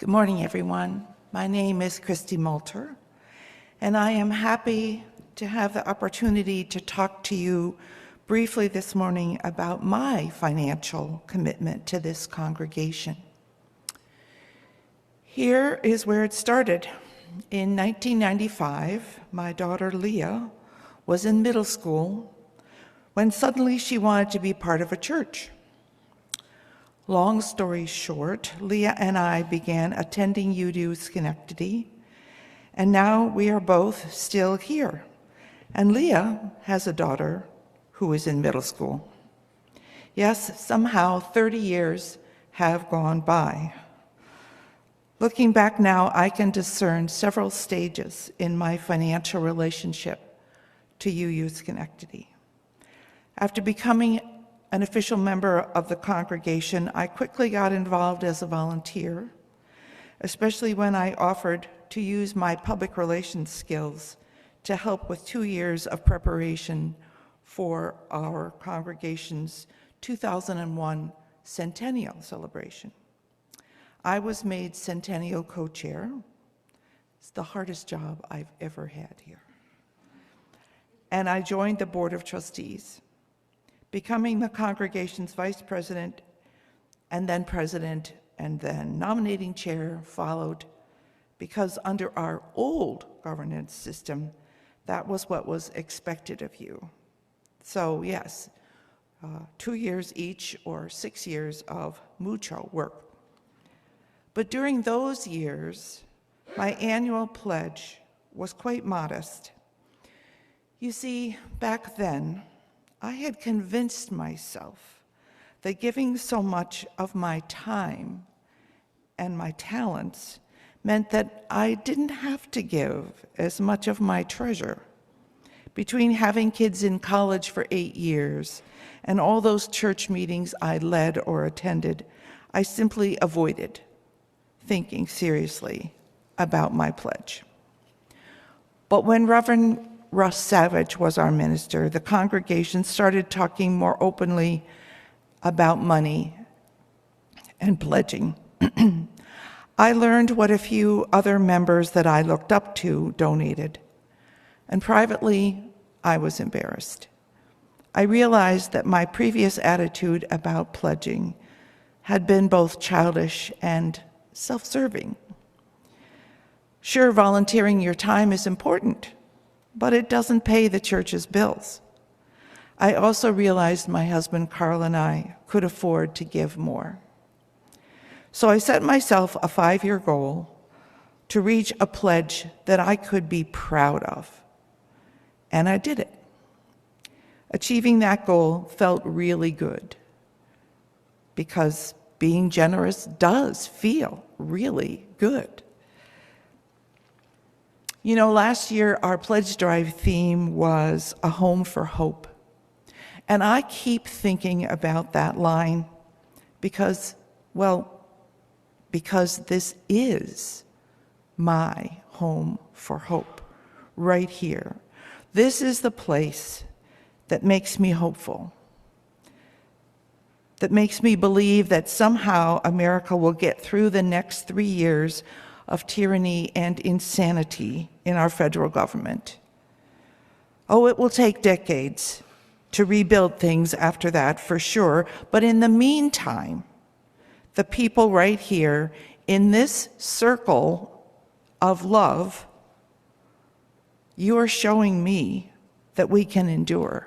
Good morning, everyone. My name is Christy Multer, and I am happy to have the opportunity to talk to you briefly this morning about my financial commitment to this congregation. Here is where it started. In 1995, my daughter Leah was in middle school when suddenly she wanted to be part of a church. Long story short, Leah and I began attending UU Schenectady, and now we are both still here. And Leah has a daughter who is in middle school. Yes, somehow 30 years have gone by. Looking back now, I can discern several stages in my financial relationship to UU Schenectady. After becoming an official member of the congregation, I quickly got involved as a volunteer, especially when I offered to use my public relations skills to help with 2 years of preparation for our congregation's 2001 centennial celebration. I was made centennial co-chair. It's the hardest job I've ever had here. And I joined the board of trustees, becoming the congregation's vice president, and then president, and then nominating chair followed, because under our old governance system, that was what was expected of you. So yes, 2 years each or 6 years of mucho work. But during those years, my annual pledge was quite modest. You see, back then, I had convinced myself that giving so much of my time and my talents meant that I didn't have to give as much of my treasure. Between having kids in college for 8 years and all those church meetings I led or attended, I simply avoided thinking seriously about my pledge. But when Reverend Russ Savage was our minister, the congregation started talking more openly about money and pledging. I learned what a few other members that I looked up to donated, and privately, I was embarrassed. I realized that my previous attitude about pledging had been both childish and self-serving. Sure, volunteering your time is important, but it doesn't pay the church's bills. I also realized my husband Carl and I could afford to give more. So I set myself a 5-year goal to reach a pledge that I could be proud of, and I did it. Achieving that goal felt really good, because being generous does feel really good. You know, last year, our pledge drive theme was a home for hope. And I keep thinking about that line because this is my home for hope, right here. This is the place that makes me hopeful, that makes me believe that somehow America will get through the next 3 years of tyranny and insanity in our federal government. Oh, it will take decades to rebuild things after that, for sure, but in the meantime, the people right here in this circle of love, you are showing me that we can endure.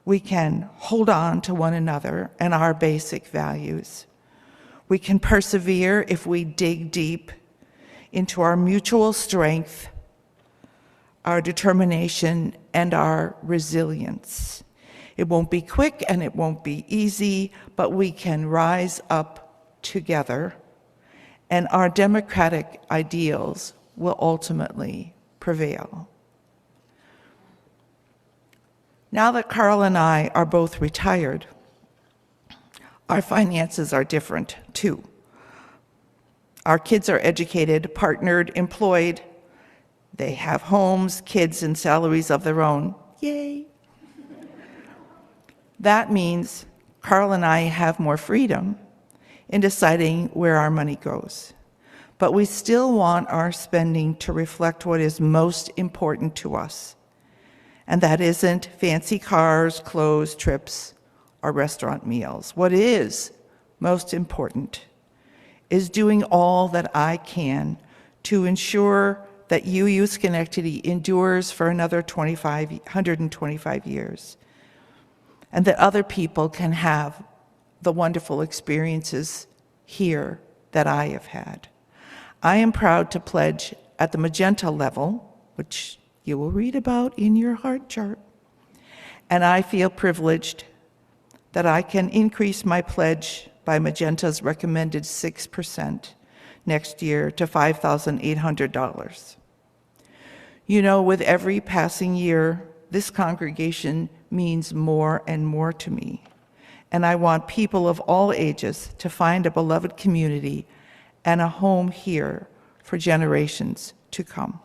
We can hold on to one another and our basic values. We can persevere if we dig deep into our mutual strength, our determination, and our resilience. It won't be quick and it won't be easy, but we can rise up together, and our democratic ideals will ultimately prevail. Now that Carl and I are both retired, our finances are different, too. Our kids are educated, partnered, employed. They have homes, kids, and salaries of their own. Yay! That means Carl and I have more freedom in deciding where our money goes. But we still want our spending to reflect what is most important to us. And that isn't fancy cars, clothes, trips, or restaurant meals. What is most important is doing all that I can to ensure that UU Schenectady endures for another 125 years, and that other people can have the wonderful experiences here that I have had. I am proud to pledge at the magenta level, which you will read about in your heart chart, and I feel privileged that I can increase my pledge by magenta's recommended 6% next year to $5,800. You know, with every passing year, this congregation means more and more to me, and I want people of all ages to find a beloved community and a home here for generations to come.